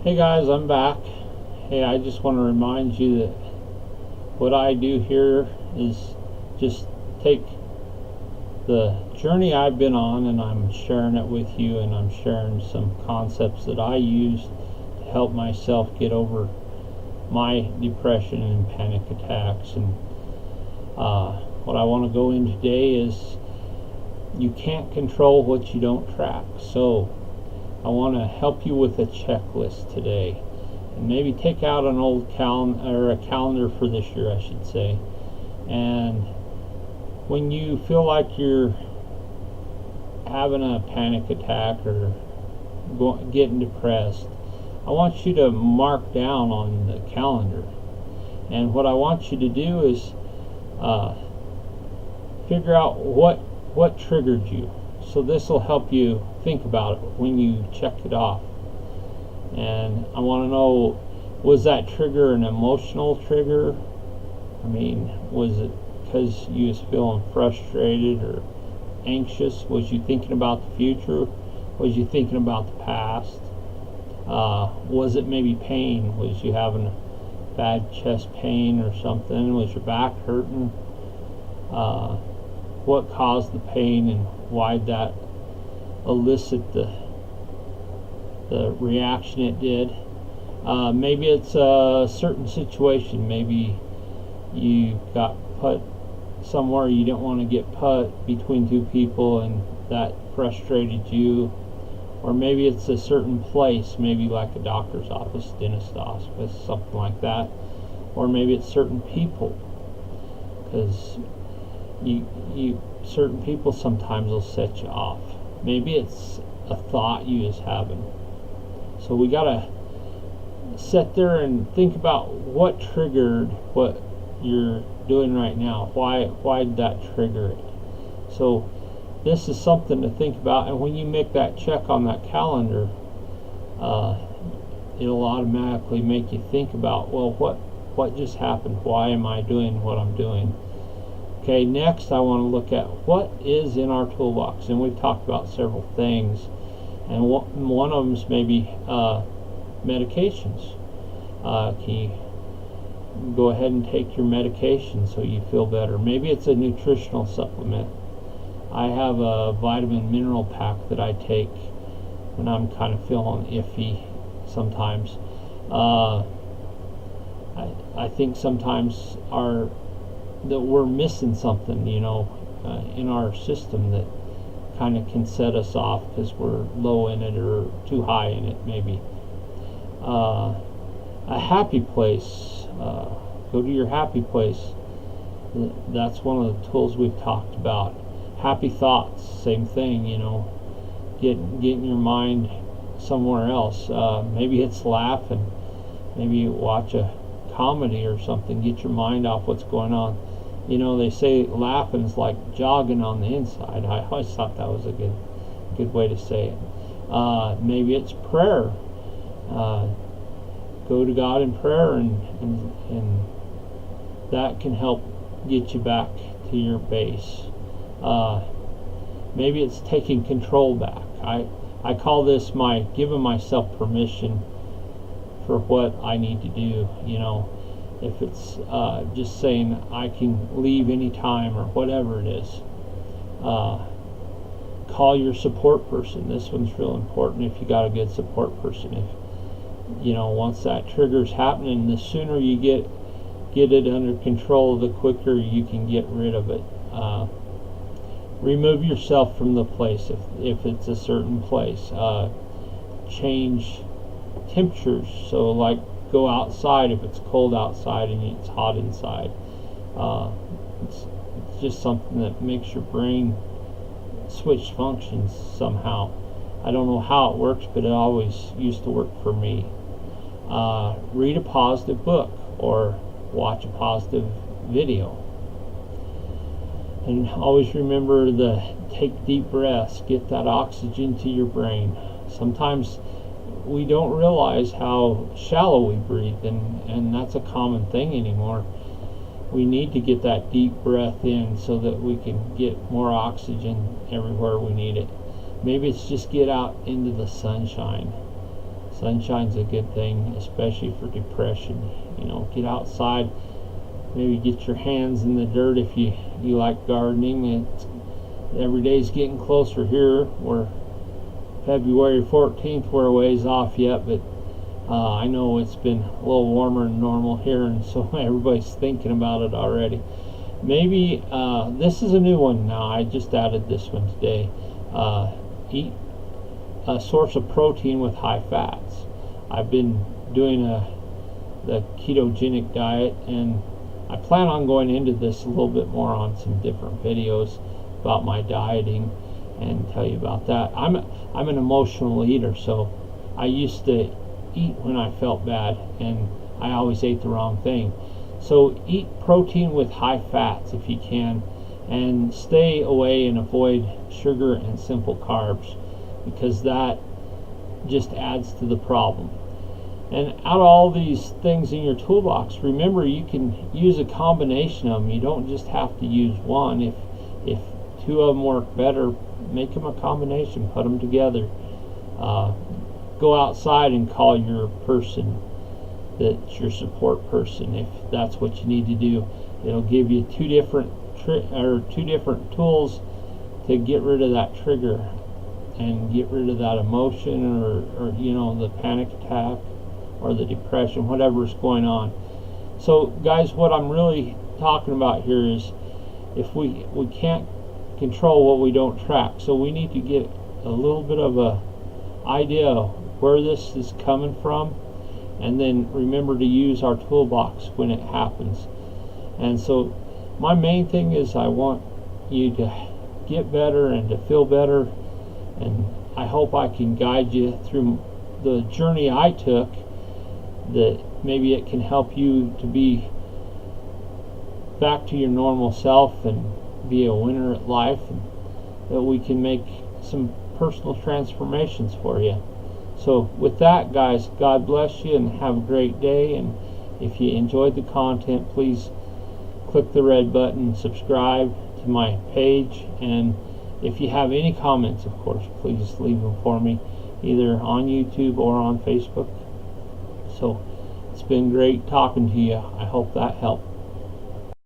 Hey guys, I'm back. Hey, I just want to remind you that what I do here is just take the journey I've been on and I'm sharing it with you, and I'm sharing some concepts that I use to help myself get over my depression and panic attacks. And what I want to go in today is you can't control what you don't track. So I want to help you with a checklist today, and maybe take out an old calendar, or a calendar for this year I should say, and when you feel like you're having a panic attack or getting depressed, I want you to mark down on the calendar, and what I want you to do is figure out what triggered you. So this will help you think about it when you check it off. And I want to know, was that trigger an emotional trigger? I mean, was it because you was feeling frustrated or anxious? Was you thinking about the future? Was you thinking about the past? Was it maybe pain? Was you having bad chest pain or something? Was your back hurting? What caused the pain, and why that elicit the reaction it did? Maybe it's a certain situation. Maybe you got put somewhere you didn't want to get put between two people, and that frustrated you. Or maybe it's a certain place, maybe like a doctor's office, dentist's office, something like that. Or maybe it's certain people, because you certain people sometimes will set you off. Maybe it's a thought you is having. So we gotta sit there and think about what triggered what you're doing right now. Why did that trigger it? So this is something to think about, and when you make that check on that calendar, it'll automatically make you think about, well, what just happened? Why am I doing what I'm doing? Okay, next I want to look at what is in our toolbox, and we've talked about several things, and one of them is maybe medications. Can you go ahead and take your medication so you feel better? Maybe it's a nutritional supplement. I have a vitamin mineral pack that I take when I'm kind of feeling iffy sometimes. I think sometimes that we're missing something, in our system that kind of can set us off because we're low in it or too high in it, maybe. A happy place. Go to your happy place. That's one of the tools we've talked about. Happy thoughts, same thing, getting your mind somewhere else. Maybe it's laughing. Maybe you watch a comedy or something, get your mind off what's going on. They say laughing is like jogging on the inside. I always thought that was a good way to say it. Maybe it's prayer. Go to God in prayer, and that can help get you back to your base. Maybe it's taking control back. I call this giving myself permission for what I need to do. If it's just saying I can leave anytime or whatever it is. Call your support person. This one's real important if you got a good support person. If once that trigger's happening, the sooner you get it under control, the quicker you can get rid of it. Remove yourself from the place if it's a certain place. Change temperatures. So like, go outside if it's cold outside and it's hot inside. It's just something that makes your brain switch functions somehow. I don't know how it works, but it always used to work for me. Read a positive book or watch a positive video. And always remember take deep breaths, get that oxygen to your brain. Sometimes we don't realize how shallow we breathe, and that's a common thing anymore. We need to get that deep breath in so that we can get more oxygen everywhere we need it. Maybe it's just get out into the sunshine. Sunshine's a good thing, especially for depression. You know, get outside, maybe get your hands in the dirt if you like gardening. Every day's getting closer here. We're February 14th, we're a ways off yet, but I know it's been a little warmer than normal here, and so everybody's thinking about it already. Maybe this is a new one now. I just added this one today. Eat a source of protein with high fats. I've been doing the ketogenic diet, and I plan on going into this a little bit more on some different videos about my dieting and tell you about that. I'm an emotional eater, so I used to eat when I felt bad, and I always ate the wrong thing. So eat protein with high fats if you can, and stay away and avoid sugar and simple carbs, because that just adds to the problem. And out of all these things in your toolbox, remember you can use a combination of them. You don't just have to use one. If two of them work better, make them a combination, put them together. Go outside and call your person that's your support person if that's what you need to do. It'll give you two different tools to get rid of that trigger and get rid of that emotion, or you know, the panic attack or the depression, whatever's going on. So guys, what I'm really talking about here is if we can't control what we don't track, so we need to get a little bit of a idea of where this is coming from, and then remember to use our toolbox when it happens. And so my main thing is I want you to get better and to feel better, and I hope I can guide you through the journey I took, that maybe it can help you to be back to your normal self and be a winner at life, and that we can make some personal transformations for you. So with that, guys, God bless you and have a great day. And if you enjoyed the content, please click the red button, subscribe to my page, and if you have any comments, of course, please leave them for me either on YouTube or on Facebook. So it's been great talking to you. I hope that helped.